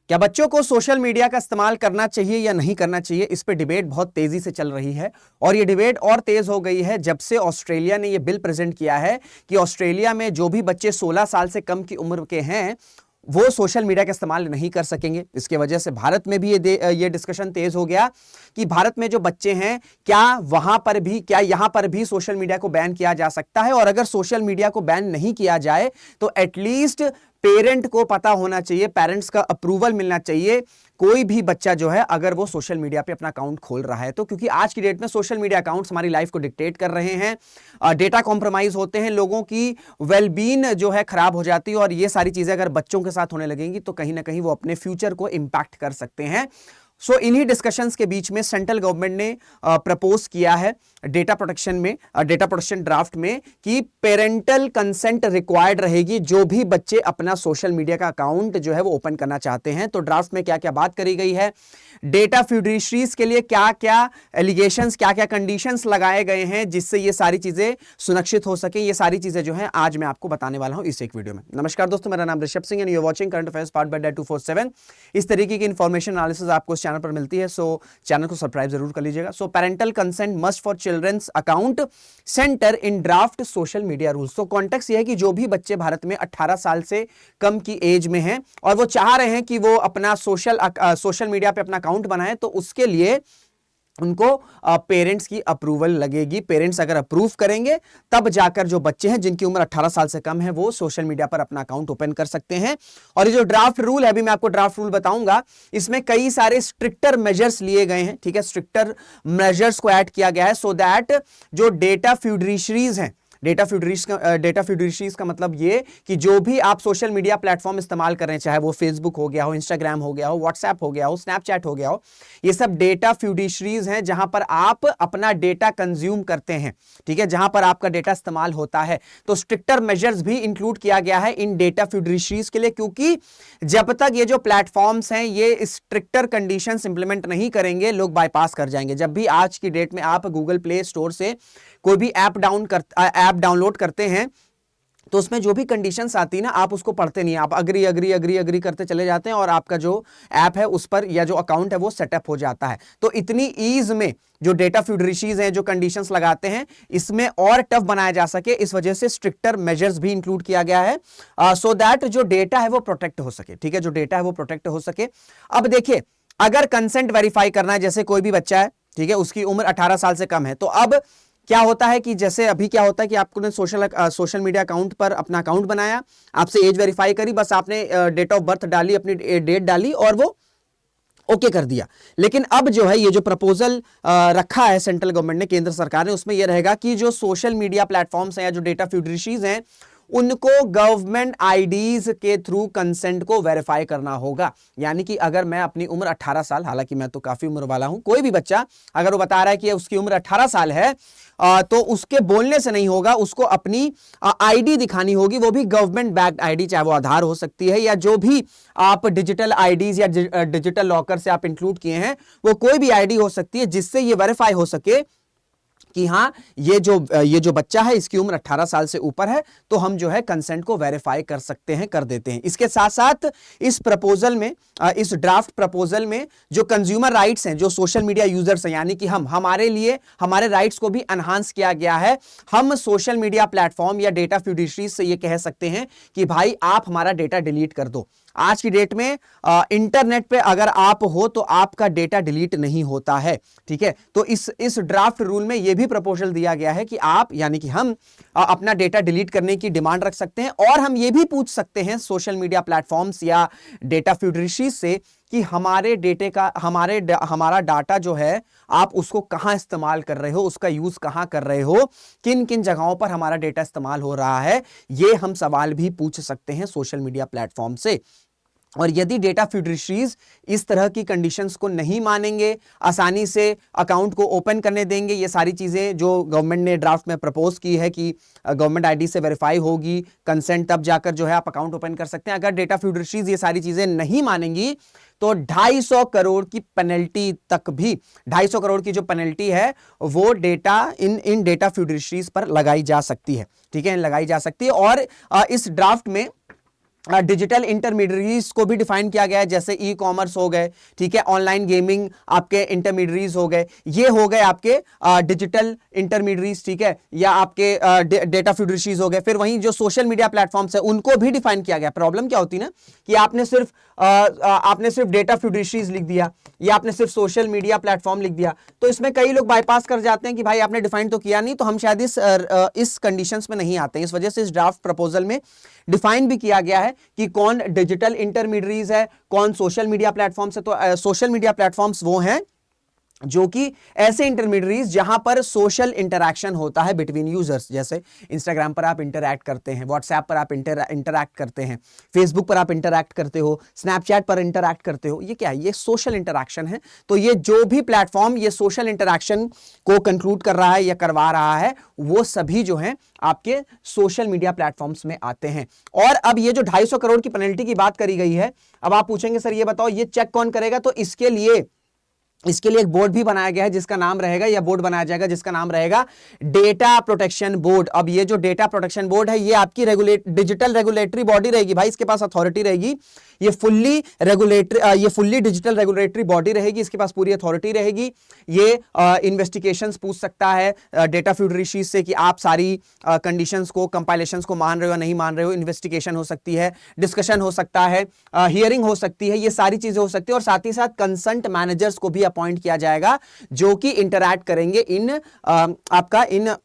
क्या बच्चों को सोशल मीडिया का इस्तेमाल करना चाहिए या नहीं करना चाहिए, इस पे डिबेट बहुत तेजी से चल रही है। और ये डिबेट और तेज हो गई है जब से ऑस्ट्रेलिया ने ये बिल प्रेजेंट किया है कि ऑस्ट्रेलिया में जो भी बच्चे 16 साल से कम की उम्र के हैं वो सोशल मीडिया का इस्तेमाल नहीं कर सकेंगे। इसके वजह से भारत में भी ये डिस्कशन तेज हो गया कि भारत में जो बच्चे हैं क्या यहां पर भी सोशल मीडिया को बैन किया जा सकता है, और अगर सोशल मीडिया को बैन नहीं किया जाए तो एटलीस्ट पेरेंट को पता होना चाहिए, पेरेंट्स का अप्रूवल मिलना चाहिए कोई भी बच्चा जो है अगर वो सोशल मीडिया पे अपना अकाउंट खोल रहा है तो। क्योंकि आज की डेट में सोशल मीडिया अकाउंट्स हमारी लाइफ को डिक्टेट कर रहे हैं, डेटा कॉम्प्रोमाइज होते हैं, लोगों की वेलबीन जो है खराब हो जाती है, और ये सारी चीजें अगर बच्चों के साथ होने लगेंगी तो कहीं ना कहीं वो अपने फ्यूचर को इंपैक्ट कर सकते हैं। सो इन्हीं डिस्कशंस के बीच में सेंट्रल गवर्नमेंट ने प्रपोज किया है डेटा प्रोटेक्शन ड्राफ्ट में कि पेरेंटल कंसेंट रिक्वायर्ड रहेगी जो भी बच्चे अपना सोशल मीडिया का अकाउंट जो है वो ओपन करना चाहते हैं। तो ड्राफ्ट में क्या क्या बात करी गई है, डेटा फ्यूडिशरीज के लिए क्या क्या एलिगेशंस, क्या क्या कंडीशंस लगाए गए हैं जिससे ये सारी चीजें सुनिश्चित हो सके, ये सारी चीजें जो है आज मैं आपको बताने वाला हूं इस एक वीडियो में। नमस्कार दोस्तों, मेरा नाम Rishabh Singh and you are watching current affairs part by 247। इस तरीके की इंफॉर्मेशन एनालिसिस आपको इस चैनल पर मिलती है, सो चैनल को सब्सक्राइब जरूर कर लीजिएगा। So parental consent must for childrens account centre in draft social media rules. तो कॉन्टेक्स्ट यह है कि जो भी बच्चे भारत में 18 साल से कम की एज में हैं और वो चाह रहे हैं कि वो अपना सोशल मीडिया पे अपना अकाउंट बनाए तो उसके लिए उनको पेरेंट्स की अप्रूवल लगेगी। पेरेंट्स अगर अप्रूव करेंगे तब जाकर जो बच्चे हैं जिनकी उम्र 18 साल से कम है वो सोशल मीडिया पर अपना अकाउंट ओपन कर सकते हैं। और ये जो ड्राफ्ट रूल है, अभी मैं आपको ड्राफ्ट रूल बताऊंगा, इसमें कई सारे स्ट्रिक्टर मेजर्स लिए गए हैं। ठीक है, स्ट्रिक्टर मेजर्स को ऐड किया गया है सो दैट जो डेटा फ्यूडिशरीज हैं, डेटा फ्यूडिशरीज का मतलब ये कि जो भी आप सोशल मीडिया प्लेटफॉर्म इस्तेमाल कर रहे हैं, चाहे वो फेसबुक हो गया हो, इंस्टाग्राम हो गया हो, व्हाट्सएप हो गया हो, स्नैपचैट हो गया हो, ये सब डेटा फ्यूडिशरीज हैं जहां पर आप अपना डेटा कंज्यूम करते हैं। ठीक है, जहां पर आपका डेटा इस्तेमाल होता है। तो स्ट्रिक्टर मेजर्स भी इंक्लूड किया गया है इन डेटा फ्यूडिशरीज के लिए, क्योंकि जब तक ये जो प्लेटफॉर्म्स हैं ये स्ट्रिक्टर कंडीशंस इंप्लीमेंट नहीं करेंगे, लोग बाईपास कर जाएंगे। जब भी आज की डेट में आप गूगल प्ले स्टोर से कोई भी ऐप डाउनलोड करते हैं तो उसमें जो भी कंडीशंस आती है ना, आप उसको पढ़ते नहीं, आप अग्री करते चले जाते हैं और आपका जो ऐप है उस पर या जो अकाउंट है वो सेटअप हो जाता है। तो इतनी ईज में जो डेटा फ्यूडिशरीज हैं जो कंडीशंस लगाते हैं इसमें और टफ बनाया जा सके, इस वजह से स्ट्रिक्टर मेजर्स भी इंक्लूड किया गया है सो दैट जो डेटा है वो प्रोटेक्ट हो सके। ठीक है, जो डेटा है वो प्रोटेक्ट हो सके। अब देखिए, अगर कंसेंट वेरीफाई करना है, जैसे कोई भी बच्चा है, ठीक है, उसकी उम्र 18 साल से कम है, तो अब क्या होता है कि जैसे अभी क्या होता है कि आपने सोशल मीडिया अकाउंट पर अपना अकाउंट बनाया, आपसे एज वेरीफाई करी, बस आपने डेट ऑफ बर्थ डाली, अपनी डेट डाली और वो ओके कर दिया। लेकिन अब जो है ये जो प्रपोजल रखा है सेंट्रल गवर्नमेंट ने, केंद्र सरकार ने, उसमें यह रहेगा कि जो सोशल मीडिया प्लेटफॉर्म्स हैं या जो डेटा फ्यूडिशरीज हैं उनको गवर्नमेंट आईडीज के थ्रू कंसेंट को वेरीफाई करना होगा। यानी कि अगर मैं अपनी उम्र 18 साल, हालांकि मैं तो काफी उम्र वाला हूं, कोई भी बच्चा अगर वो बता रहा है कि उसकी उम्र 18 साल है तो उसके बोलने से नहीं होगा, उसको अपनी आईडी दिखानी होगी, वो भी गवर्नमेंट बैक्ड आईडी, चाहे वो आधार हो सकती है या जो भी आप डिजिटल आईडीज या डिजिटल लॉकर से आप इंक्लूड किए हैं वो कोई भी आईडी हो सकती है, जिससे ये वेरीफाई हो सके कि हाँ ये जो बच्चा है इसकी उम्र 18 साल से ऊपर है, तो हम जो है कंसेंट को वेरीफाई कर सकते हैं, कर देते हैं। इसके साथ साथ इस प्रपोजल में, इस ड्राफ्ट प्रपोजल में जो कंज्यूमर राइट्स हैं, जो सोशल मीडिया यूजर्स हैं, यानी कि हमारे लिए हमारे राइट्स को भी एनहांस किया गया है। हम सोशल मीडिया प्लेटफॉर्म या डेटा फ्यूडिशरीज से ये कह सकते हैं कि भाई आप हमारा डेटा डिलीट कर दो। आज की डेट में इंटरनेट पे अगर आप हो तो आपका डेटा डिलीट नहीं होता है। ठीक है, तो इस ड्राफ्ट रूल में यह भी प्रपोजल दिया गया है कि आप, यानी कि हम अपना डेटा डिलीट करने की डिमांड रख सकते हैं, और हम ये भी पूछ सकते हैं सोशल मीडिया प्लेटफॉर्म्स या डेटा फ्यूडिशरीज से कि हमारे डेटे का, हमारा डाटा जो है आप उसको कहां इस्तेमाल कर रहे हो, उसका यूज कहां कर रहे हो, किन किन जगहों पर हमारा डेटा इस्तेमाल हो रहा है, ये हम सवाल भी पूछ सकते हैं सोशल मीडिया प्लेटफॉर्म से। और यदि डेटा फ्यूडिशरीज इस तरह की कंडीशंस को नहीं मानेंगे, आसानी से अकाउंट को ओपन करने देंगे, ये सारी चीजें जो गवर्नमेंट ने ड्राफ्ट में प्रपोज की है कि गवर्नमेंट आईडी से वेरीफाई होगी कंसेंट, तब जाकर जो है आप अकाउंट ओपन कर सकते हैं। अगर डेटा फ्यूडिशरीज ये सारी चीजें नहीं मानेंगी तो 250 करोड़ की पेनल्टी तक भी, 250 करोड़ की जो पेनल्टी है वो डेटा इन डेटा फ्यूडिशरीज पर लगाई जा सकती है। ठीक है, लगाई जा सकती है। और इस ड्राफ्ट में डिजिटल इंटरमीडियरीज को भी डिफाइन किया गया है, जैसे ई कॉमर्स हो गए, ठीक है, ऑनलाइन गेमिंग आपके इंटरमीडियरीज हो गए, ये हो गए आपके डिजिटल इंटरमीडियरीज, ठीक है, या आपके डेटा फिडरिशीज हो गए। फिर वहीं जो सोशल मीडिया प्लेटफॉर्म्स है उनको भी डिफाइन किया गया। प्रॉब्लम क्या होती है ना कि आपने सिर्फ डेटा फिडरिशीज लिख दिया या आपने सिर्फ सोशल मीडिया प्लेटफॉर्म लिख दिया, तो इसमें कई लोग बाईपास कर जाते हैं कि भाई आपने डिफाइन तो किया नहीं, तो हम शायद इस कंडीशंस में नहीं आते हैं। इस वजह से इस ड्राफ्ट प्रपोजल में डिफाइन भी किया गया है कि कौन डिजिटल इंटरमीडियरीज है, कौन सोशल मीडिया प्लेटफॉर्म्स है। तो सोशल मीडिया प्लेटफॉर्म्स वो हैं जो कि ऐसे इंटरमीडियरीज जहां पर सोशल इंटरैक्शन होता है बिटवीन यूजर्स, जैसे इंस्टाग्राम पर आप इंटरैक्ट करते हैं, व्हाट्सएप पर आप इंटरैक्ट करते हैं, फेसबुक पर आप इंटरैक्ट करते हो, स्नैपचैट पर इंटरैक्ट करते हो। ये क्या है? ये सोशल इंटरैक्शन है। तो ये जो भी प्लेटफॉर्म ये सोशल इंटरैक्शन को कंक्लूड कर रहा है या करवा रहा है, वो सभी जो है आपके सोशल मीडिया प्लेटफॉर्म्स में आते हैं। और अब ये जो 250 करोड़ की पेनल्टी की बात करी गई है, अब आप पूछेंगे सर ये बताओ ये चेक कौन करेगा? तो इसके लिए एक बोर्ड भी बनाया गया है जिसका नाम रहेगा, या बोर्ड बनाया जाएगा जिसका नाम रहेगा डेटा प्रोटेक्शन बोर्ड। अब ये जो डेटा प्रोटेक्शन बोर्ड है ये आपकी डिजिटल रेगुलेटरी बॉडी रहेगी भाई, इसके पास अथॉरिटी रहेगी, ये फुल्ली डिजिटल रेगुलेटरी बॉडी रहेगी, इसके पास पूरी अथॉरिटी रहेगी। ये इन्वेस्टिगेशंस पूछ सकता है डेटा फिडरिशीज से कि आप सारी कंडीशंस को, कंपाइलेशंस को मान रहे हो या नहीं मान रहे हो। इन्वेस्टिगेशन हो सकती है, डिस्कशन हो सकता है, हियरिंग हो सकती है, ये सारी चीजें हो सकती है। और साथ ही साथ कंसंट मैनेजर्स को भी अपॉइंट किया जाएगा जो कि इंटरैक्ट करेंगे इन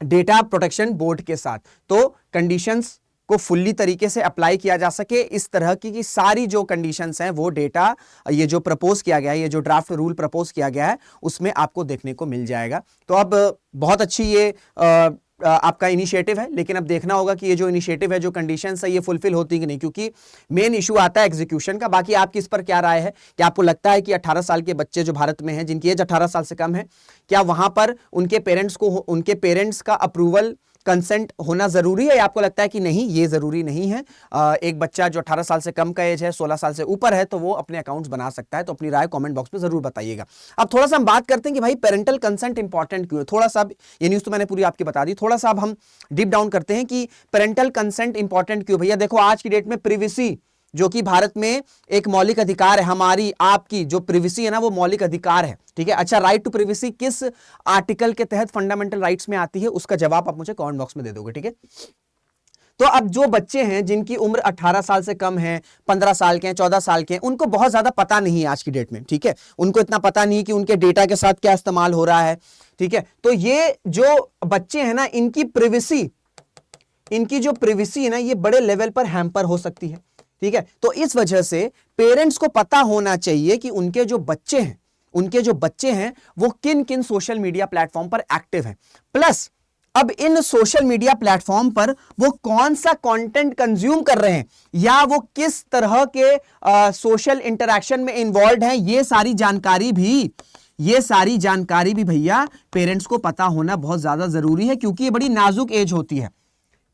डेटा प्रोटेक्शन बोर्ड के साथ। तो कंडीशंस को फुल्ली तरीके से अप्लाई किया जा सके, इस तरह की सारी जो कंडीशंस हैं वो डेटा, ये जो प्रपोज किया गया है, ये जो ड्राफ्ट रूल प्रपोज किया गया है उसमें आपको देखने को मिल जाएगा। तो अब बहुत अच्छी ये आपका इनिशिएटिव है, लेकिन अब देखना होगा कि ये जो इनिशिएटिव है, जो कंडीशंस है, ये फुलफिल होती कि नहीं, क्योंकि मेन इशू आता है एग्जीक्यूशन का। बाकी आपकी इस पर क्या राय है? क्या आपको लगता है कि 18 साल के बच्चे जो भारत में हैं, जिनकी एज 18 साल से कम है, क्या वहां पर उनके पेरेंट्स का अप्रूवल, कंसेंट होना जरूरी है, या आपको लगता है कि नहीं ये जरूरी नहीं है? एक बच्चा जो 18 साल से कम का एज है, 16 साल से ऊपर है, तो वो अपने अकाउंट्स बना सकता है। तो अपनी राय कमेंट बॉक्स में जरूर बताइएगा। अब थोड़ा सा हम बात करते हैं कि भाई पेरेंटल कंसेंट इंपॉर्टेंट क्यों है। थोड़ा सा ये न्यूज तो मैंने पूरी आपकी बता दी, थोड़ा सा अब हम डीप डाउन करते हैं कि पेरेंटल कंसेंट इंपॉर्टेंट क्यों। भैया देखो, आज की डेट में प्रिवेसी जो कि भारत में एक मौलिक अधिकार है, हमारी आपकी जो प्रिवेसी है ना वो मौलिक अधिकार है, ठीक है। अच्छा, राइट टू प्रिवेसी किस आर्टिकल के तहत फंडामेंटल राइट्स में आती है, उसका जवाब आप मुझे कमेंट बॉक्स में दे दोगे, ठीक है। तो अब जो बच्चे हैं जिनकी उम्र 18 साल से कम है, 15 साल के हैं, 14 साल के हैं, उनको बहुत ज्यादा पता नहीं है आज की डेट में, ठीक है। उनको इतना पता नहीं कि उनके डेटा के साथ क्या इस्तेमाल हो रहा है, ठीक है। तो ये जो बच्चे हैं ना, इनकी जो प्रिवेसी है ना, ये बड़े लेवल पर हैम्पर हो सकती है, ठीक है। तो इस वजह से पेरेंट्स को पता होना चाहिए कि उनके जो बच्चे हैं वो किन किन सोशल मीडिया प्लेटफॉर्म पर एक्टिव हैं। प्लस अब इन सोशल मीडिया प्लेटफॉर्म पर वो कौन सा कंटेंट कंज्यूम कर रहे हैं, या वो किस तरह के सोशल इंटरैक्शन में इन्वॉल्व हैं, ये सारी जानकारी भी भैया पेरेंट्स को पता होना बहुत ज्यादा जरूरी है, क्योंकि ये बड़ी नाजुक एज होती है।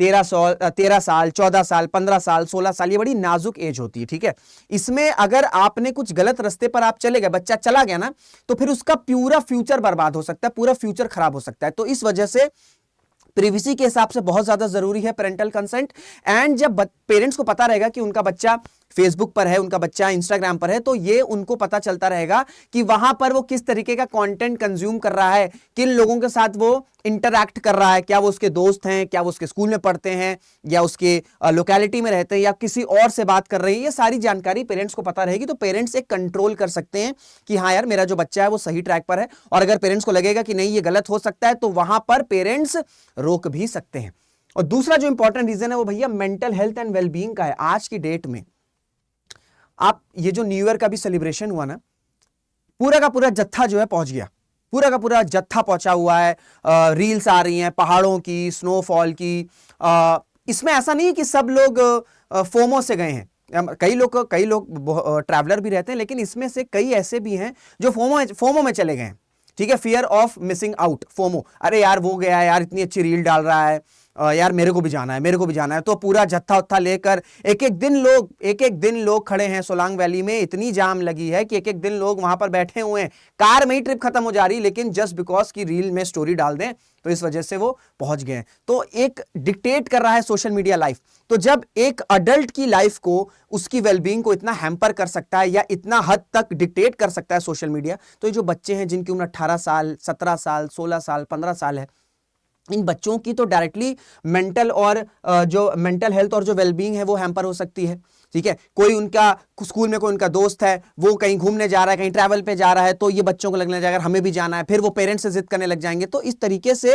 13 साल, 14 साल, 15 साल, 16 साल, ये बड़ी नाजुक एज होती है, ठीक है। इसमें अगर आपने कुछ गलत रास्ते पर आप चले गए, बच्चा चला गया ना, तो फिर उसका पूरा फ्यूचर बर्बाद हो सकता है, पूरा फ्यूचर खराब हो सकता है। तो इस वजह से प्रिवेसी के हिसाब से बहुत ज्यादा जरूरी है पेरेंटल कंसेंट। एंड जब पेरेंट्स को पता रहेगा कि उनका बच्चा फेसबुक पर है, उनका बच्चा इंस्टाग्राम पर है, तो ये उनको पता चलता रहेगा कि वहां पर वो किस तरीके का कंटेंट कंज्यूम कर रहा है, किन लोगों के साथ वो इंटरैक्ट कर रहा है, क्या वो उसके दोस्त हैं, क्या वो उसके स्कूल में पढ़ते हैं, या उसके लोकेलिटी में रहते हैं, या किसी और से बात कर रहे हैं। ये सारी जानकारी पेरेंट्स को पता रहेगी, तो पेरेंट्स एक कंट्रोल कर सकते हैं कि हाँ यार मेरा जो बच्चा है वो सही ट्रैक पर है। और अगर पेरेंट्स को लगेगा कि नहीं ये गलत हो सकता है, तो वहां पर पेरेंट्स रोक भी सकते हैं। और दूसरा जो इंपॉर्टेंट रीजन है वो भैया मेंटल हेल्थ एंड वेलबींग का है। आज की डेट में आप ये जो न्यू ईयर का भी सेलिब्रेशन हुआ ना, पूरा का पूरा जत्था जो है पहुंच गया, पूरा का पूरा जत्था पहुंचा हुआ है। रील्स आ रही हैं पहाड़ों की, स्नोफॉल की। इसमें ऐसा नहीं है कि सब लोग फोमो से गए हैं, कई लोग ट्रैवलर भी रहते हैं, लेकिन इसमें से कई ऐसे भी हैं जो फोमो में चले गए हैं, ठीक है। Fear of missing out, FOMO. अरे यार वो गया है यार, इतनी अच्छी रील डाल रहा है, यार मेरे को भी जाना है, मेरे को भी जाना है, तो पूरा जत्था उत्था लेकर एक एक दिन लोग खड़े हैं सोलांग वैली में, इतनी जाम लगी है कि एक एक दिन लोग वहां पर बैठे हुए हैं, कार में ही ट्रिप खत्म हो जा रही, लेकिन जस्ट बिकॉज की रील में स्टोरी डाल दें तो इस वजह से वो पहुंच गए। तो एक डिक्टेट कर रहा है सोशल मीडिया लाइफ। तो जब एक अडल्ट की लाइफ को, उसकी वेलबींग को इतना हैम्पर कर सकता है या इतना हद तक डिक्टेट कर सकता है सोशल मीडिया, तो ये जो बच्चे हैं जिनकी उम्र 18 साल 17 साल 16 साल 15 साल है, इन बच्चों की तो डायरेक्टली मेंटल और जो मेंटल हेल्थ और जो वेलबींग है वो हैम्पर हो सकती है। ठीक है, कोई उनका स्कूल में कोई उनका दोस्त है, वो कहीं घूमने जा रहा है, कहीं ट्रैवल पे जा रहा है, तो ये बच्चों को लगने जाएगा हमें भी जाना है, फिर वो पेरेंट्स से जिद करने लग जाएंगे। तो इस तरीके से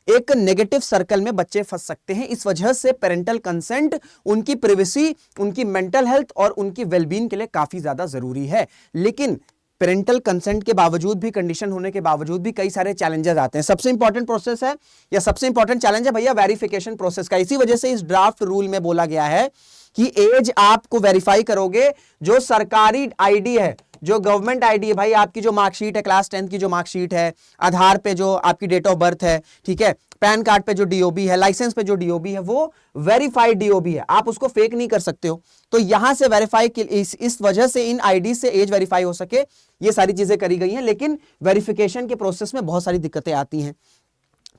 एक नेगेटिव सर्कल में बच्चे फंस सकते हैं। इस वजह से पेरेंटल कंसेंट, उनकी प्राइवेसी, उनकी मेंटल हेल्थ और उनकी वेलबींग के लिए काफी ज्यादा जरूरी है। लेकिन पेरेंटल कंसेंट के बावजूद भी, कंडीशन होने के बावजूद भी कई सारे चैलेंजेस आते हैं। सबसे इंपॉर्टेंट प्रोसेस है या सबसे इंपॉर्टेंट चैलेंज है भैया वेरिफिकेशन प्रोसेस का। इसी वजह से इस ड्राफ्ट रूल में बोला गया है कि एज आपको वेरीफाई करोगे, जो सरकारी आईडी है, जो गवर्नमेंट आईडी है, भाई आपकी जो मार्कशीट है, क्लास 10 की जो मार्कशीट है, आधार पे जो आपकी डेट ऑफ बर्थ है, ठीक है, पैन कार्ड पे जो डीओबी है, लाइसेंस पे जो डीओबी है, वो वेरीफाइड डीओबी है, आप उसको फेक नहीं कर सकते हो। तो यहां से वेरीफाई इस वजह से इन आईडी से एज वेरीफाई हो सके, ये सारी चीजें करी गई हैं। लेकिन वेरिफिकेशन के प्रोसेस में बहुत सारी दिक्कतें आती हैं।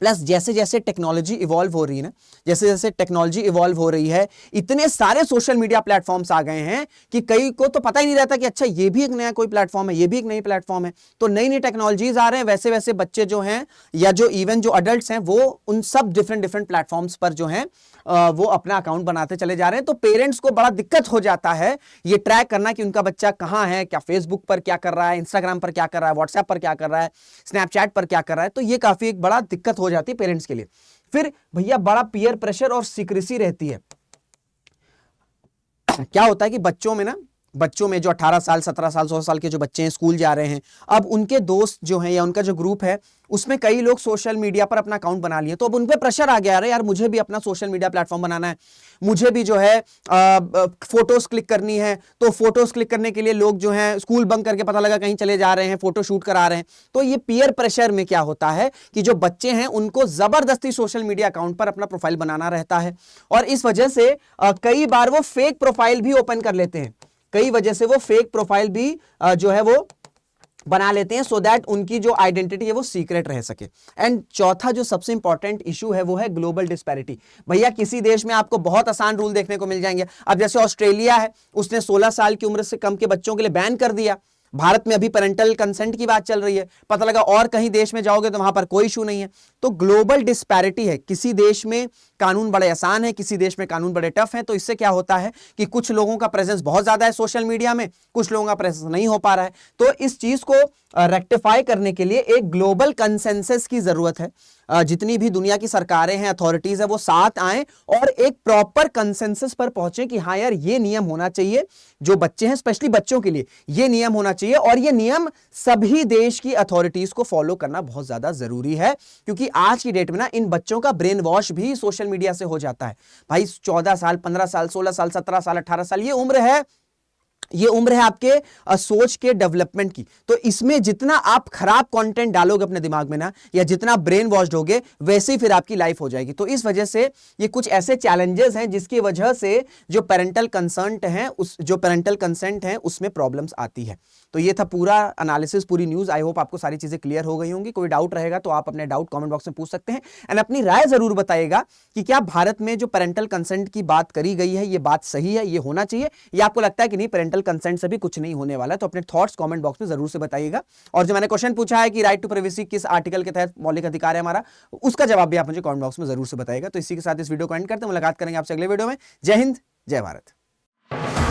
प्लस जैसे जैसे टेक्नोलॉजी इवॉल्व हो रही है ना, जैसे जैसे टेक्नोलॉजी इवॉल्व हो रही है, इतने सारे सोशल मीडिया प्लेटफॉर्म्स आ गए हैं कि कई को तो पता ही नहीं रहता कि अच्छा ये भी एक नया कोई प्लेटफॉर्म है, ये भी एक नई प्लेटफॉर्म है। तो नई नई टेक्नोलॉजीज आ रहे हैं, वैसे वैसे बच्चे जो हैं या जो इवन जो अडल्ट्स हैं वो उन सब डिफरेंट प्लेटफॉर्म्स पर जो हैं वो अपना अकाउंट बनाते चले जा रहे हैं। तो पेरेंट्स को बड़ा दिक्कत हो जाता है ये ट्रैक करना कि उनका बच्चा कहाँ है, क्या फेसबुक पर क्या कर रहा है, इंस्टाग्राम पर क्या कर रहा है, व्हाट्सएप पर क्या कर रहा है, स्नैपचैट पर क्या कर रहा है। तो ये काफी एक बड़ा दिक्कत हो जाती है पेरेंट्स के लिए। फिर भैया बड़ा पीयर प्रेशर और सीक्रेसी रहती है। क्या होता है कि बच्चों में जो 18 साल 17 साल 16 साल के जो बच्चे हैं, स्कूल जा रहे हैं, अब उनके दोस्त जो हैं या उनका जो ग्रुप है उसमें कई लोग सोशल मीडिया पर अपना अकाउंट बना लिए। तो अब उन पे प्रेशर आ गया, अरे यार मुझे भी अपना सोशल मीडिया प्लेटफॉर्म बनाना है, मुझे भी जो है फोटोज क्लिक करनी है। तो फोटोज क्लिक करने के लिए लोग जो हैं स्कूल बंक करके पता लगा कहीं चले जा रहे हैं, फोटो शूट करा रहे हैं। तो ये पीयर प्रेशर में क्या होता है कि जो बच्चे हैं उनको जबरदस्ती सोशल मीडिया अकाउंट पर अपना प्रोफाइल बनाना रहता है, और इस वजह से कई बार वो फेक प्रोफाइल भी ओपन कर लेते हैं, कई वजह से वो फेक प्रोफाइल भी जो है वो बना लेते हैं, सो दैट उनकी जो आइडेंटिटी है वो सीक्रेट रह सके। एंड चौथा जो सबसे इंपॉर्टेंट इशू है वो है ग्लोबल डिस्पैरिटी। भैया किसी देश में आपको बहुत आसान रूल देखने को मिल जाएंगे। अब जैसे ऑस्ट्रेलिया है, उसने 16 साल की उम्र से कम के बच्चों के लिए बैन कर दिया। भारत में अभी पेरेंटल कंसेंट की बात चल रही है, पता लगा और कहीं देश में जाओगे तो वहां पर कोई इशू नहीं है। तो ग्लोबल डिस्पैरिटी है, किसी देश में कानून बड़े आसान है, किसी देश में कानून बड़े टफ है। तो इससे क्या होता है कि कुछ लोगों का प्रेजेंस बहुत ज्यादा है सोशल मीडिया में, कुछ लोगों का प्रेजेंस नहीं हो पा रहा है। तो इस चीज को रेक्टिफाई करने के लिए एक ग्लोबल कंसेंसस की जरूरत है। जितनी भी दुनिया की सरकारें हैं, अथॉरिटीज है, वो साथ आएं और एक प्रॉपर कंसेंसस पर पहुंचे कि हाँ यार ये नियम होना चाहिए, जो बच्चे हैं स्पेशली बच्चों के लिए ये नियम होना चाहिए, और ये नियम सभी देश की अथॉरिटीज को फॉलो करना बहुत ज्यादा जरूरी है। क्योंकि आज की डेट में ना इन बच्चों का ब्रेन वॉश भी सोशल मीडिया से हो जाता है। भाई 14 साल 15 साल 16 साल 17 साल 18 साल ये उम्र है आपके सोच के डेवलपमेंट की। तो इसमें जितना आप खराब कंटेंट डालोगे अपने दिमाग में ना, या जितना ब्रेन वॉश्ड होगे, वैसे ही फिर आपकी लाइफ हो जाएगी। तो इस वजह से ये कुछ ऐसे चैलेंजेस हैं जिसकी वजह से जो पेरेंटल कंसेंट है उसमें प्रॉब्लम्स आती है। तो ये था पूरा एनालिसिस, पूरी न्यूज। आई होप आपको सारी चीजें क्लियर हो गई होंगी। कोई डाउट रहेगा तो आप अपने डाउट कमेंट बॉक्स में पूछ सकते हैं, एंड अपनी राय जरूर बताइएगा कि क्या भारत में जो पेरेंटल कंसेंट की बात करी गई है ये बात सही है, ये होना चाहिए, या आपको लगता है कि नहीं पेरेंटल कंसेंट से भी कुछ नहीं होने वाला है। तो अपने थॉट्स कमेंट बॉक्स में जरूर से बताइएगा। और जो मैंने क्वेश्चन पूछा है कि राइट टू प्राइवेसी किस आर्टिकल के तहत मौलिक अधिकार है हमारा, उसका जवाब भी आप मुझे कमेंट बॉक्स में जरूर से बताइएगा। तो इसी के साथ इस वीडियो को एंड करते हैं, मुलाकात करेंगे आपसे अगले वीडियो में। जय हिंद, जय भारत।